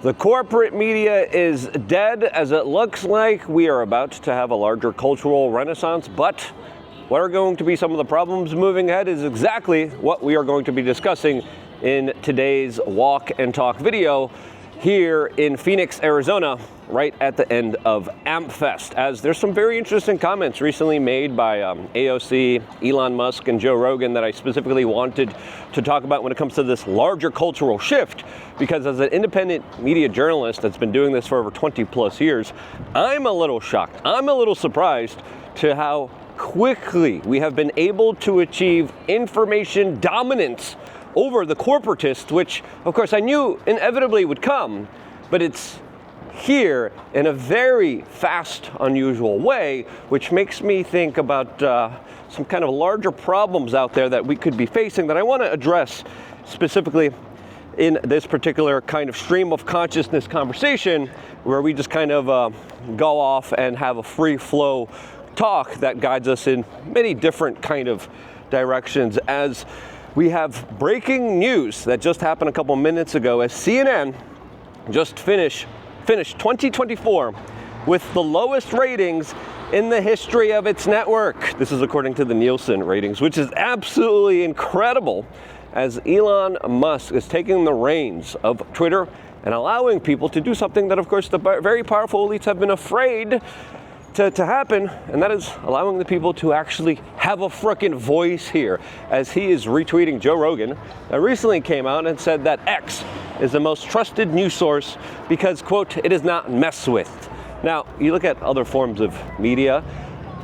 The corporate media is dead, as it looks like we are about to have a larger cultural renaissance, but what are going to be some of the problems moving ahead is exactly what we are going to be discussing in today's walk and talk video here in Phoenix, Arizona, right at the end of AmpFest, as there's some very interesting comments recently made by AOC, Elon Musk, and Joe Rogan that I specifically wanted to talk about when it comes to this larger cultural shift, because as an independent media journalist that's been doing this for over 20 plus years, I'm a little shocked. I'm a little surprised to how quickly we have been able to achieve information dominance over the corporatists, which of course I knew inevitably would come, but it's here in a very fast, unusual way, which makes me think about some kind of larger problems out there that we could be facing that I want to address specifically in this particular kind of stream of consciousness conversation, where we just kind of go off and have a free flow talk that guides us in many different kind of directions, as we have breaking news that just happened a couple minutes ago as CNN just finished 2024 with the lowest ratings in the history of its network. This is according to the Nielsen ratings, which is absolutely incredible, as Elon Musk is taking the reins of Twitter and allowing people to do something that, of course, the very powerful elites have been afraid to happen, and that is allowing the people to actually have a frickin' voice here, as he is retweeting Joe Rogan that recently came out and said that X is the most trusted news source because, quote, it is not messed with. Now, you look at other forms of media,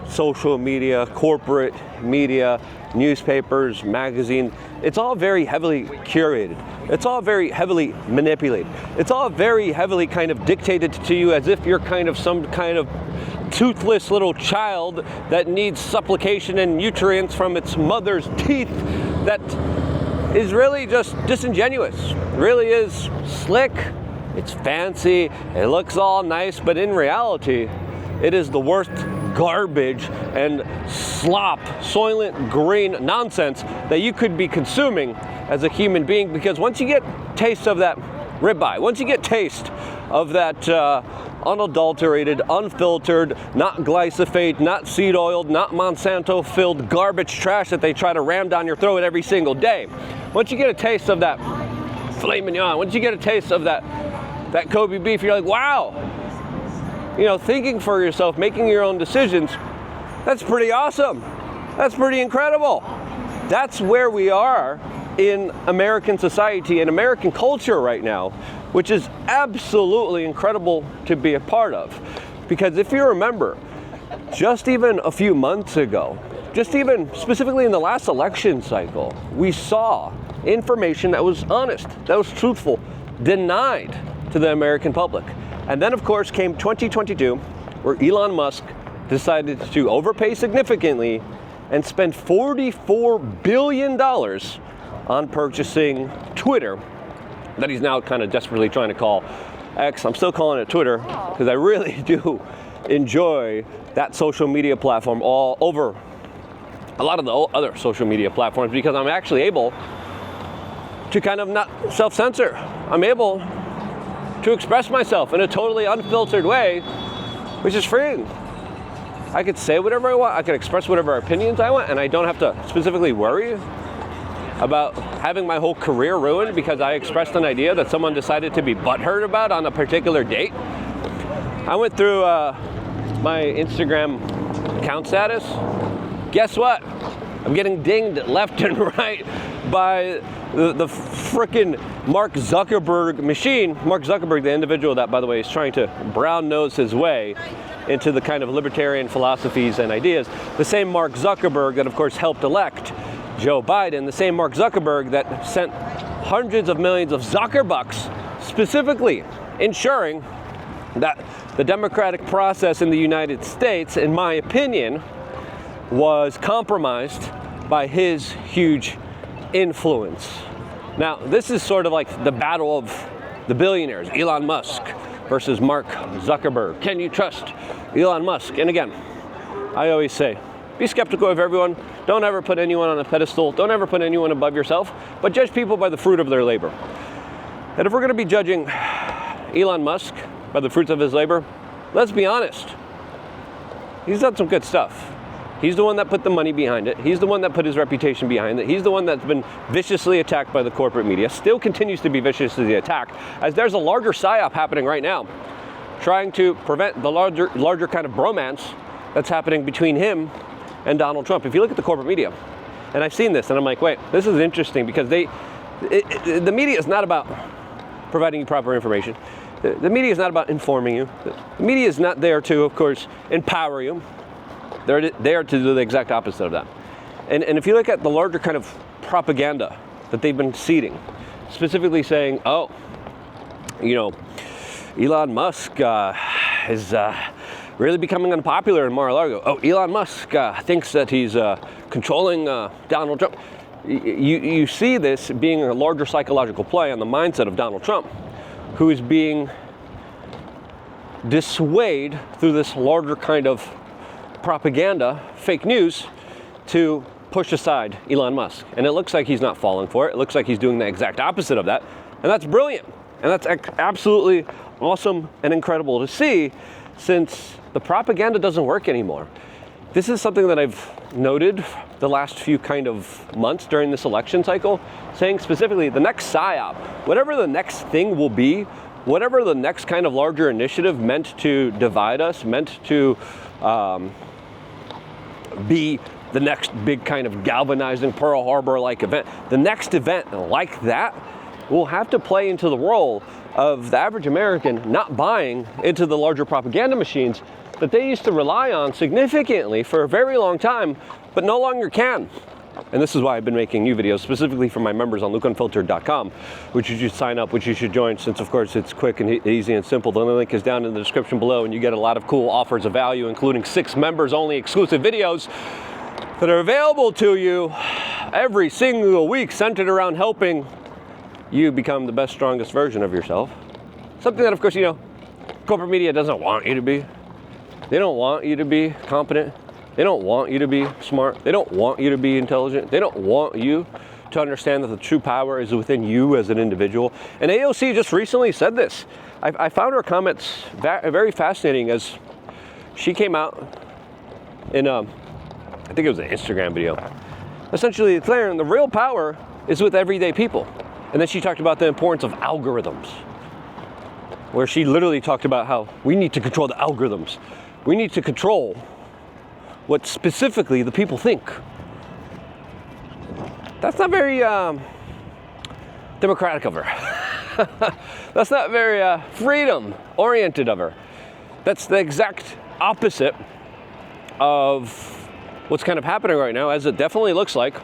social media, corporate media, newspapers, magazines, it's all very heavily curated. It's all very heavily manipulated. It's all very heavily kind of dictated to you as if you're kind of some kind of toothless little child that needs supplication and nutrients from its mother's teeth, that is really just disingenuous. It really is slick, it's fancy, it looks all nice, but in reality, it is the worst garbage and slop, soylent green nonsense that you could be consuming as a human being, because once you get taste of that ribeye, once you get taste of that unadulterated, unfiltered, not glyphosate, not seed oiled, not Monsanto filled garbage trash that they try to ram down your throat every single day. Once you get a taste of that filet mignon, once you get a taste of that Kobe beef, you're like, wow, you know, thinking for yourself, making your own decisions, that's pretty awesome. That's pretty incredible. That's where we are in American society and American culture right now, which is absolutely incredible to be a part of. Because if you remember, just even a few months ago, just even specifically in the last election cycle, we saw information that was honest, that was truthful, denied to the American public. And then of course came 2022, where Elon Musk decided to overpay significantly and spend $44 billion on purchasing Twitter, that he's now kind of desperately trying to call X. I'm still calling it Twitter because I really do enjoy that social media platform all over a lot of the other social media platforms, because I'm actually able to kind of not self-censor. I'm able to express myself in a totally unfiltered way, which is freeing. I could say whatever I want, I could express whatever opinions I want, and I don't have to specifically worry about having my whole career ruined because I expressed an idea that someone decided to be butthurt about on a particular date. I went through my Instagram account status. Guess what? I'm getting dinged left and right by the frickin' Mark Zuckerberg machine. Mark Zuckerberg, the individual that, by the way, is trying to brown nose his way into the kind of libertarian philosophies and ideas. The same Mark Zuckerberg that, of course, helped elect Joe Biden, the same Mark Zuckerberg that sent hundreds of millions of Zuckerbucks specifically ensuring that the democratic process in the United States, in my opinion, was compromised by his huge influence. Now, this is sort of like the battle of the billionaires, Elon Musk versus Mark Zuckerberg. Can you trust Elon Musk? And again, I always say, be skeptical of everyone. Don't ever put anyone on a pedestal. Don't ever put anyone above yourself, but judge people by the fruit of their labor. And if we're going to be judging Elon Musk by the fruits of his labor? Let's be honest. He's done some good stuff. He's the one that put the money behind it. He's the one that put his reputation behind it. He's the one that's been viciously attacked by the corporate media, still continues to be viciously attacked, as there's a larger psyop happening right now, trying to prevent the larger kind of bromance that's happening between him and Donald Trump. If you look at the corporate media, and I've seen this, and I'm like, wait, this is interesting, because the media is not about providing you proper information. The media is not about informing you. The media is not there to, of course, empower you. They're there to do the exact opposite of that. And if you look at the larger kind of propaganda that they've been seeding, specifically saying, oh, you know, Elon Musk is really becoming unpopular in Mar-a-Lago. Oh, Elon Musk thinks that he's controlling Donald Trump. You see this being a larger psychological play on the mindset of Donald Trump, who is being dissuaded through this larger kind of propaganda, fake news, to push aside Elon Musk. And it looks like he's not falling for it. It looks like he's doing the exact opposite of that. And that's brilliant. And that's absolutely awesome and incredible to see, since the propaganda doesn't work anymore. This is something that I've noted the last few kind of months during this election cycle, saying specifically the next PSYOP, whatever the next thing will be, whatever the next kind of larger initiative meant to divide us, meant to be the next big kind of galvanizing Pearl Harbor-like event. The next event like that will have to play into the role of the average American not buying into the larger propaganda machines that they used to rely on significantly for a very long time, but no longer can. And this is why I've been making new videos specifically for my members on lukeunfiltered.com, which you should sign up, which you should join, since of course it's quick and easy and simple. The link is down in the description below, and you get a lot of cool offers of value, including 6 members only exclusive videos that are available to you every single week, centered around helping you become the best, strongest version of yourself. Something that, of course, you know, corporate media doesn't want you to be. They don't want you to be competent. They don't want you to be smart. They don't want you to be intelligent. They don't want you to understand that the true power is within you as an individual. And AOC just recently said this. I found her comments very fascinating, as she came out in, I think it was an Instagram video, essentially declaring the real power is with everyday people. And then she talked about the importance of algorithms, where she literally talked about how we need to control the algorithms. We need to control what specifically the people think. That's not very democratic of her. That's not very freedom-oriented of her. That's the exact opposite of what's kind of happening right now, as it definitely looks like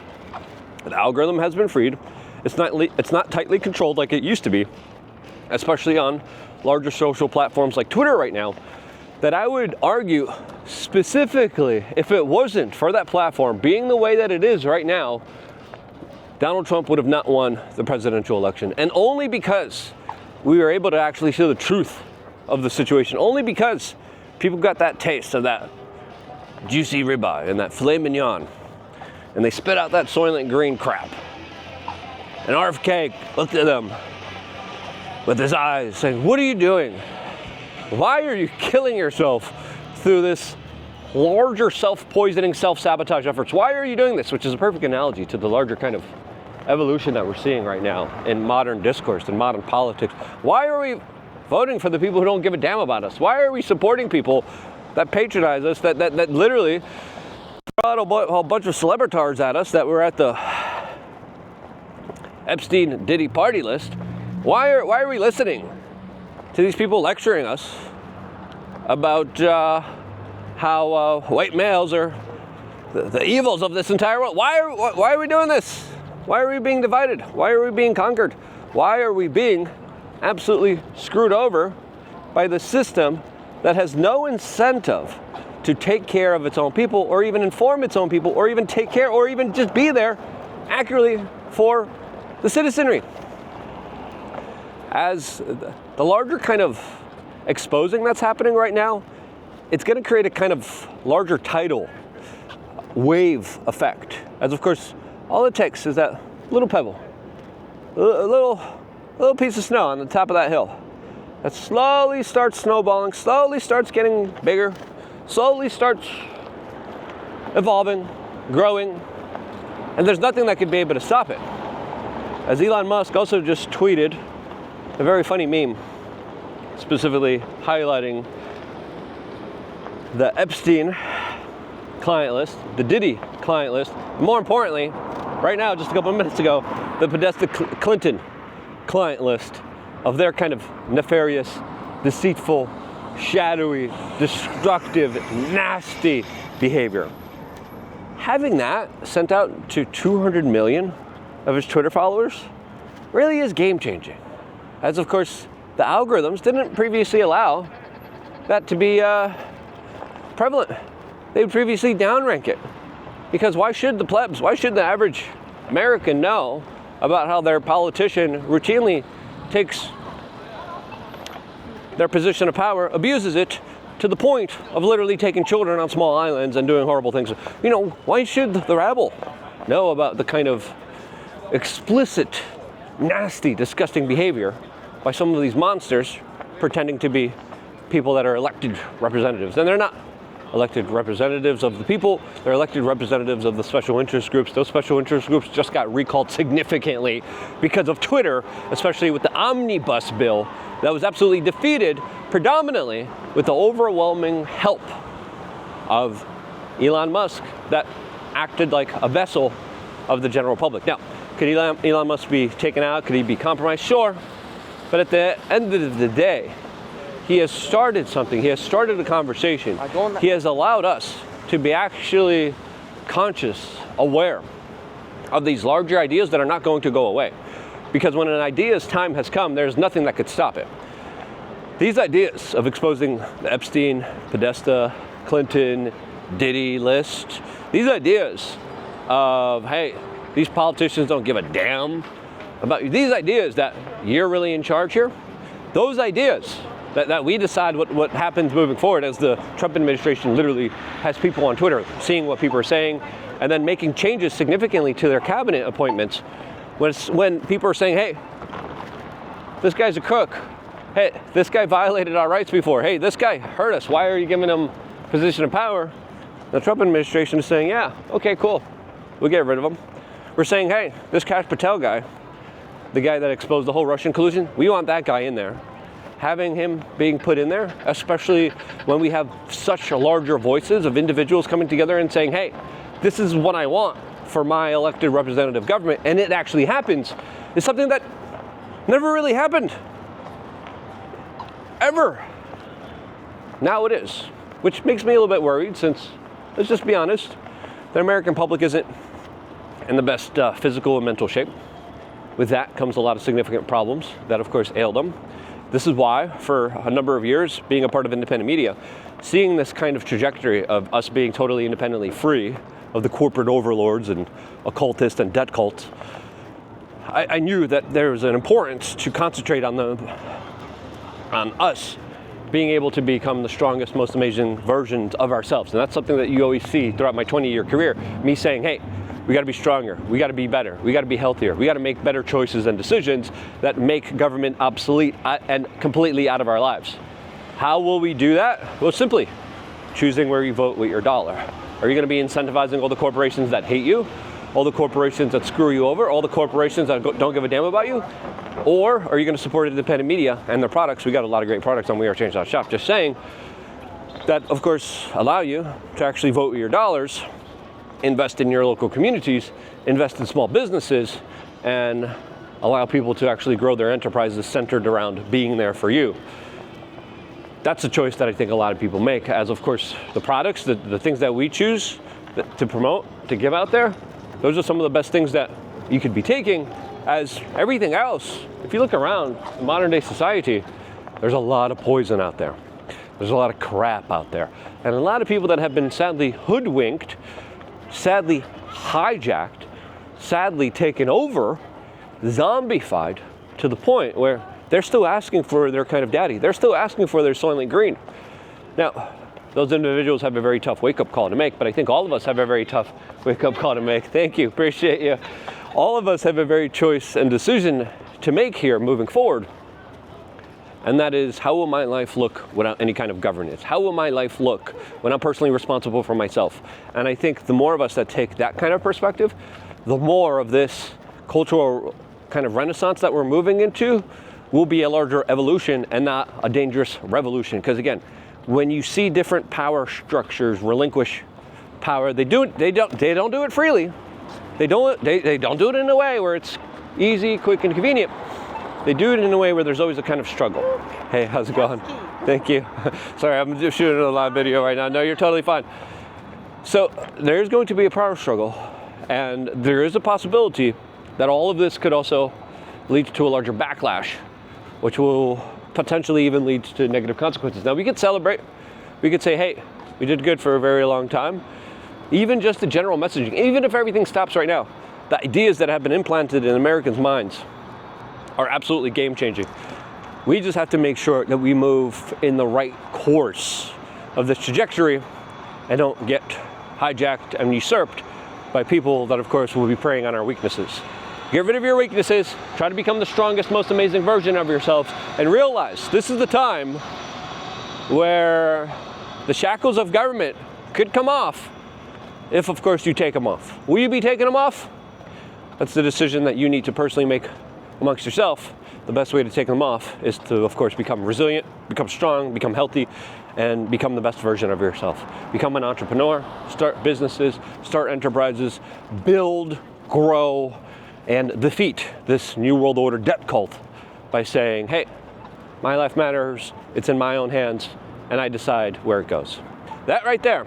the algorithm has been freed. It's not tightly controlled like it used to be, especially on larger social platforms like Twitter right now, that I would argue specifically, if it wasn't for that platform being the way that it is right now, Donald Trump would have not won the presidential election. And only because we were able to actually show the truth of the situation, only because people got that taste of that juicy ribeye and that filet mignon, and they spit out that Soylent Green crap. And RFK looked at them with his eyes saying, "What are you doing? Why are you killing yourself through this larger self-poisoning, self-sabotage efforts? Why are you doing this?" Which is a perfect analogy to the larger kind of evolution that we're seeing right now in modern discourse and modern politics. Why are we voting for the people who don't give a damn about us? Why are we supporting people that patronize us, that literally throw out a bunch of celebritards at us that were at the Epstein Diddy party list? Why are we listening to these people lecturing us about how white males are the evils of this entire world? Why are we doing this? Why are we being divided? Why are we being conquered? Why are we being absolutely screwed over by the system that has no incentive to take care of its own people, or even inform its own people, or even take care, or even just be there accurately for the citizenry? As the larger kind of exposing that's happening right now, it's going to create a kind of larger tidal wave effect. As of course, all it takes is that little pebble, a little piece of snow on the top of that hill, that slowly starts snowballing, slowly starts getting bigger, slowly starts evolving, growing, and there's nothing that could be able to stop it. As Elon Musk also just tweeted a very funny meme, specifically highlighting the Epstein client list, the Diddy client list, and more importantly, right now, just a couple of minutes ago, the Podesta Clinton client list of their kind of nefarious, deceitful, shadowy, destructive, nasty behavior. Having that sent out to 200 million of his Twitter followers really is game-changing. As of course, the algorithms didn't previously allow that to be prevalent. They would previously downrank it. Because why should the plebs, why should the average American know about how their politician routinely takes their position of power, abuses it to the point of literally taking children on small islands and doing horrible things? You know, why should the rabble know about the kind of explicit, nasty, disgusting behavior by some of these monsters pretending to be people that are elected representatives? And they're not elected representatives of the people, they're elected representatives of the special interest groups. Those special interest groups just got recalled significantly because of Twitter, especially with the omnibus bill that was absolutely defeated predominantly with the overwhelming help of Elon Musk that acted like a vessel of the general public. Now, could Elon Musk be taken out? Could he be compromised? Sure. But at the end of the day, he has started something. He has started a conversation. He has allowed us to be actually conscious, aware of these larger ideas that are not going to go away. Because when an idea's time has come, there's nothing that could stop it. These ideas of exposing the Epstein, Podesta, Clinton, Diddy list, these ideas of, hey, these politicians don't give a damn about you, these ideas that you're really in charge here, those ideas that we decide what happens moving forward, as the Trump administration literally has people on Twitter seeing what people are saying and then making changes significantly to their cabinet appointments when people are saying, hey, this guy's a crook. Hey, this guy violated our rights before. Hey, this guy hurt us. Why are you giving him position of power? The Trump administration is saying, yeah, okay, cool. We'll get rid of him. We're saying, hey, this Kash Patel guy, the guy that exposed the whole Russian collusion, we want that guy in there. Having him being put in there, especially when we have such larger voices of individuals coming together and saying, hey, this is what I want for my elected representative government, and it actually happens, is something that never really happened. Ever. Now it is. Which makes me a little bit worried, since, let's just be honest, the American public isn't in the best physical and mental shape. With that comes a lot of significant problems that, of course, ail them. This is why, for a number of years, being a part of independent media, seeing this kind of trajectory of us being totally independently free of the corporate overlords and occultists and debt cults, I knew that there was an importance to concentrate on us being able to become the strongest, most amazing versions of ourselves. And that's something that you always see throughout my 20-year career, me saying, hey, we got to be stronger, we got to be better, we got to be healthier, we got to make better choices and decisions that make government obsolete and completely out of our lives. How will we do that? Well, simply choosing where you vote with your dollar. Are you going to be incentivizing all the corporations that hate you, all the corporations that screw you over, all the corporations that don't give a damn about you? Or are you going to support independent media and their products? We got a lot of great products on wearechange.shop. Just saying that, of course, allow you to actually vote with your dollars, invest in your local communities, invest in small businesses, and allow people to actually grow their enterprises centered around being there for you. That's a choice that I think a lot of people make, as of course the products, the things that we choose to promote, to give out there, those are some of the best things that you could be taking, as everything else, if you look around in modern day society, there's a lot of poison out there. There's a lot of crap out there. And a lot of people that have been sadly hoodwinked, sadly hijacked, sadly taken over, zombified, to the point where they're still asking for their kind of daddy. They're still asking for their Soylent Green. Now, those individuals have a very tough wake-up call to make, but I think all of us have a very tough wake-up call to make. Thank you, appreciate you. All of us have a very choice and decision to make here moving forward. And that is, how will my life look without any kind of governance? How will my life look when I'm personally responsible for myself? And I think the more of us that take that kind of perspective, the more of this cultural kind of renaissance that we're moving into will be a larger evolution and not a dangerous revolution. Because again, when you see different power structures relinquish power, they don't do it freely. They don't do it in a way where it's easy, quick, and convenient. They do it in a way where there's always a kind of struggle. Hey, how's it going? Thank you. Sorry, I'm just shooting a live video right now. No, you're totally fine. So there's going to be a power struggle, and there is a possibility that all of this could also lead to a larger backlash, which will potentially even lead to negative consequences. Now, we could celebrate. We could say, hey, we did good for a very long time. Even just the general messaging, even if everything stops right now, the ideas that have been implanted in Americans' minds are absolutely game-changing. We just have to make sure that we move in the right course of this trajectory and don't get hijacked and usurped by people that, of course, will be preying on our weaknesses. Get rid of your weaknesses, try to become the strongest, most amazing version of yourself, and realize this is the time where the shackles of government could come off if, of course, you take them off. Will you be taking them off? That's the decision that you need to personally make amongst yourself. The best way to take them off is to, of course, become resilient, become strong, become healthy, and become the best version of yourself. Become an entrepreneur, start businesses, start enterprises, build, grow, and defeat this New World Order debt cult by saying, hey, my life matters, it's in my own hands, and I decide where it goes. That right there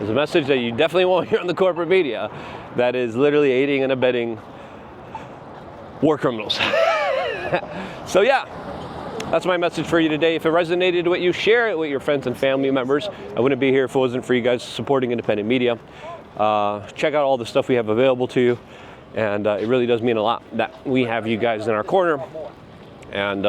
is a message that you definitely won't hear on the corporate media that is literally aiding and abetting war criminals. So yeah, that's my message for you today. If it resonated with you, share it with your friends and family members. I wouldn't be here if it wasn't for you guys supporting independent media. Check out all the stuff we have available to you. And it really does mean a lot that we have you guys in our corner. And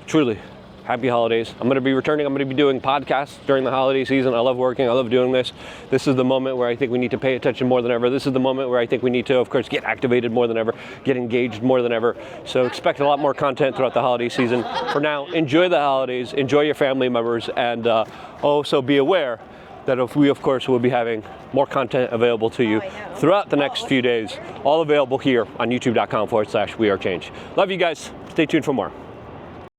truly, happy holidays. I'm going to be returning. I'm going to be doing podcasts during the holiday season. I love working. I love doing this. This is the moment where I think we need to pay attention more than ever. This is the moment where I think we need to, of course, get activated more than ever, get engaged more than ever. So expect a lot more content throughout the holiday season. For now, enjoy the holidays, enjoy your family members, and also be aware that if we, of course, will be having more content available to you throughout the next few days, all available here on youtube.com/wearechange. Love you guys. Stay tuned for more.